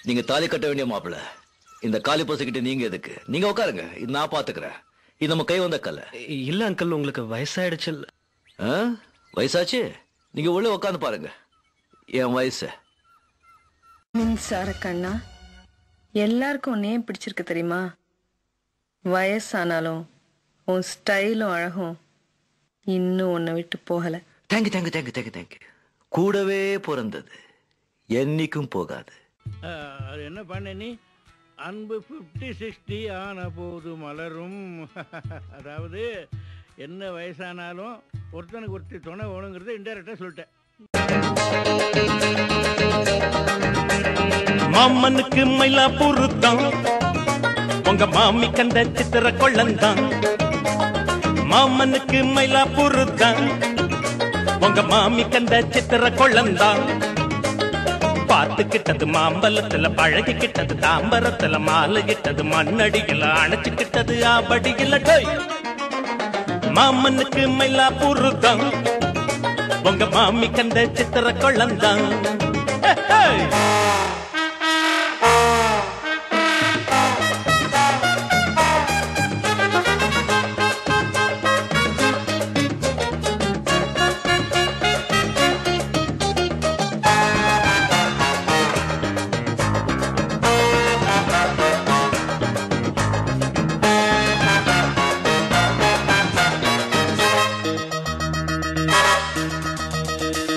நீங்க தாலி கட்ட வேண்டிய மாப்பிள்ள. இந்த காலி பசுக்கிட்ட நீங்க எதுக்கு? நீங்க உட்காருங்க, இது நான் பாத்துக்கிறேன். இது நம்ம கை வந்த கல்ல. இல்ல அங்கிள், உங்களுக்கு வயசாயிடுச்சு. வயசாச்சு? நீங்க உள்ள உட்காந்து பாருங்க என் வயசு. மின்சார கண்ணா, எல்லாருக்கும் நேம் பிடிச்சிருக்கு தெரியுமா? வயசானாலும் உன் ஸ்டைலும் அழகும் இன்னும் உன்னை விட்டு போகல. Thank you thank you thank you thank you thank you. கூடவே பிறந்தது என்னைக்கும் போகாது. அது என்ன பண்ண நீ? அன்பு 50-60 ஆன போது மலரும். அதாவது என்ன வயசானாலும் ஒருத்தனுக்கு ஒருத்தி துணை வேணுங்கிறத இன்டைரக்டா சொல்லிட்டேன். மாமனுக்கு மயிலாப்பூர் தான் உங்க மாமி கண்ட சித்திர கொள்ளந்தான். மாமனுக்கு மயிலாப்பூர் தான் உங்க மாமி கண்ட சித்திர கொள்ளந்தான். பார்த்துக்கிட்டது மாம்பலத்துல, பழகிக்கிட்டது தாம்பரத்துல, மாலையிட்டது மண்ணடியில, அணைச்சுக்கிட்டது ஆபடியில. டோய் மாமனுக்கு மயிலாப்பூர் தான் உங்க மாமி கண்ட சித்திர கொள்ளந்தான்.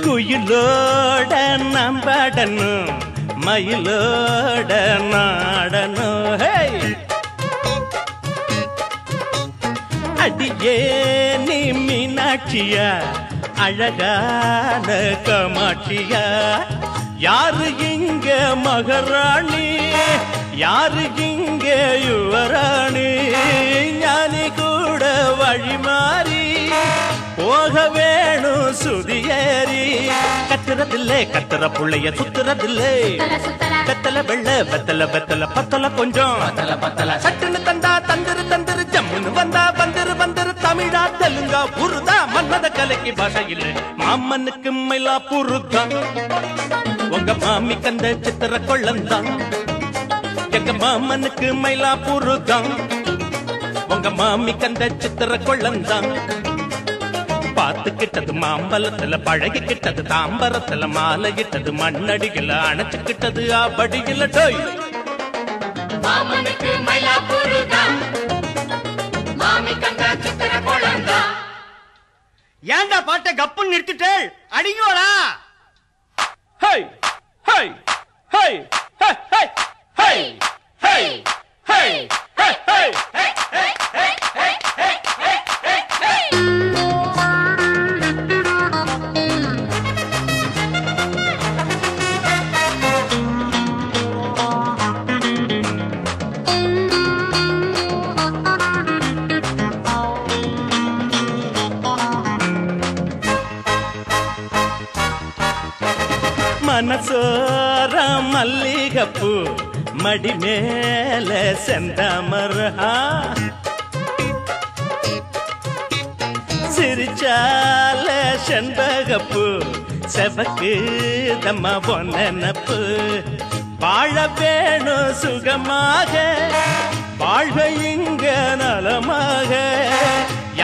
குயிலோட நாம் பாடணும், மயிலோட நாடணும். அடியே நீ மீனாட்சியா, அழகான கமாட்சியா, யாரு இங்க மகாராணி, யாரு இங்க யுவராணி, ஞானி கூட வழி மாறி போக வேணும் சுதியேறி. கத்துறதில்லை கத்துற புள்ளைய சுத்துறதில்லை, வெத்தல வெள்ள வெத்தல வெத்தல பத்தல கொஞ்சம் சட்டுன்னு தந்தா தந்திரு தந்திரு, ஜம்முன்னு வந்தா வந்திரு வந்திரு, தமிழா தெலுங்கா உருதா மன்னத கலைக்கு பாஷை இல்லை. மாமனுக்கு மயிலாப்பூர் தான் உங்க மாமி கந்த சித்திர கொள்ளந்தான். எங்க மாமனுக்கு மயிலாப்பூர் தான் உங்க மாமி கந்த சித்திர கொள்ளந்தான். பார்த்துக்கிட்டது மாம்பலத்துல, பழகிக்கிட்டது தாம்பரத்துல, மாலையிட்டது மண்ணடியில, அணைச்சுக்கிட்டது ஆபடியில. டோய் மாமனுக்கு மயிலாப்பூர் தான் மாமி கண்ட சித்திர கொள்ளந்தான். ஏண்டா பாட்டை கப்புன்னு நிறுத்திட்டேள்? அடிங்கோடா. ஹே ஹே ஹே ஹே ஹே ஹே ஹே ஹே ஹே ஹே மனசோர மல்லிகப்பூ, மடி மேல செந்தாமரா, சிரிச்சால செண்பகப்பூ, செவக்கு தம்மா பொன்னப்பு. வாழ வேணும் சுகமாக, வாழ்க இங்க நலமாக,